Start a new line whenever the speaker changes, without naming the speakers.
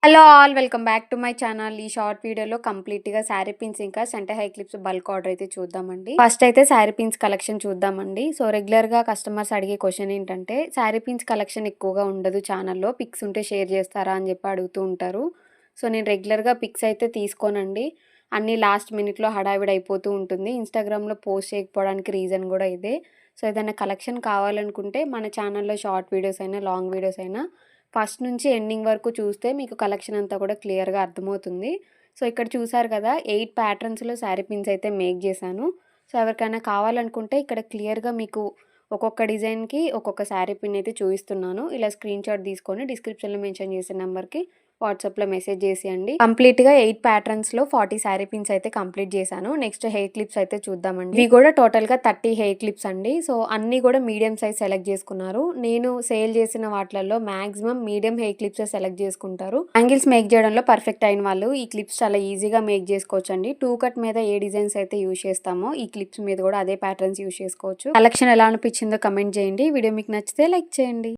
Hello all welcome back to my channel. ఈ short వీడియోలో కంప్లీట్‌గా శారీ పిన్స్ ఇంకా centre high clips bulk order అయితే చూద్దామండి. ఫస్ట్ అయితే శారీ పిన్స్ కలెక్షన్ చూద్దామండి. సో రెగ్యులర్‌గా కస్టమర్స్ అడిగే క్వెషన్ ఏంటంటే శారీ పిన్స్ కలెక్షన్ ఎక్కువగా ఉండదు ఛానల్‌లో. పిక్స్ ఉంటే షేర్ చేస్తారా అని చెప్పి అడుగుతూ ఉంటారు. సో నేను రెగ్యులర్‌గా పిక్స్ అయితే తీసుకోనండి. అన్నీ లాస్ట్ మినిట్‌లో హడావిడి అయిపోతూ ఉంటుంది. ఇన్‌స్టాగ్రామ్‌లో పోస్ట్ చేయకపోవడానికి రీజన్ కూడా ఇదే. సో ఏదైనా కలెక్షన్ కావాలనుకుంటే మన ఛానల్‌లో షార్ట్ వీడియోస్ అయినా, లాంగ్ వీడియోస్ అయినా ఫస్ట్ నుంచి ఎండింగ్ వరకు చూస్తే మీకు కలెక్షన్ అంతా కూడా క్లియర్‌గా అర్థమవుతుంది. సో ఇక్కడ చూసారు కదా 8 ప్యాటర్న్స్‌లో శారీ పిన్స్ అయితే మేక్ చేశాను. సో ఎవరికైనా కావాలనుకుంటే ఇక్కడ క్లియర్‌గా మీకు ఒక్కొక్క డిజైన్‌కి ఒక్కొక్క శారీ పిన్ అయితే చూపిస్తున్నాను. ఇలా స్క్రీన్‌షాట్ తీసుకొని డిస్క్రిప్షన్‌లో మెన్షన్ చేసిన నంబర్‌కి వాట్సాప్‌లో మెసేజ్ చేసేయండి. కంప్లీట్‌గా 8 ప్యాటర్న్స్‌లో 40 శారీ పిన్స్ అయితే కంప్లీట్ చేశాను. నెక్స్ట్ హెయిర్ క్లిప్స్ అయితే చూద్దామండి. ఇవి కూడా టోటల్‌గా 30 హెయిర్ క్లిప్స్ అండి. సో అన్నీ కూడా మీడియం సైజ్ సెలెక్ట్ చేసుకున్నారు. నేను సేల్ చేసిన వాటిలలో మాక్సిమం మీడియం హెయిర్ క్లిప్సే సెలెక్ట్ చేసుకుంటారు. బ్యాంగిల్స్ మేక్ చేయడంలో పర్ఫెక్ట్ అయిన వాళ్ళు ఈ క్లిప్స్ చాలా ఈజీగా మేక్ చేసుకోవచ్చండి. 2 కట్ మీద ఏ డిజైన్స్ అయితే యూజ్ చేస్తామో ఈ క్లిప్స్ మీద కూడా అదే ప్యాటర్న్స్ యూజ్ చేసుకోవచ్చు. కలెక్షన్ ఎలా అనిపించిందో కమెంట్ చేయండి. వీడియో మీకు నచ్చితే లైక్ చేయండి.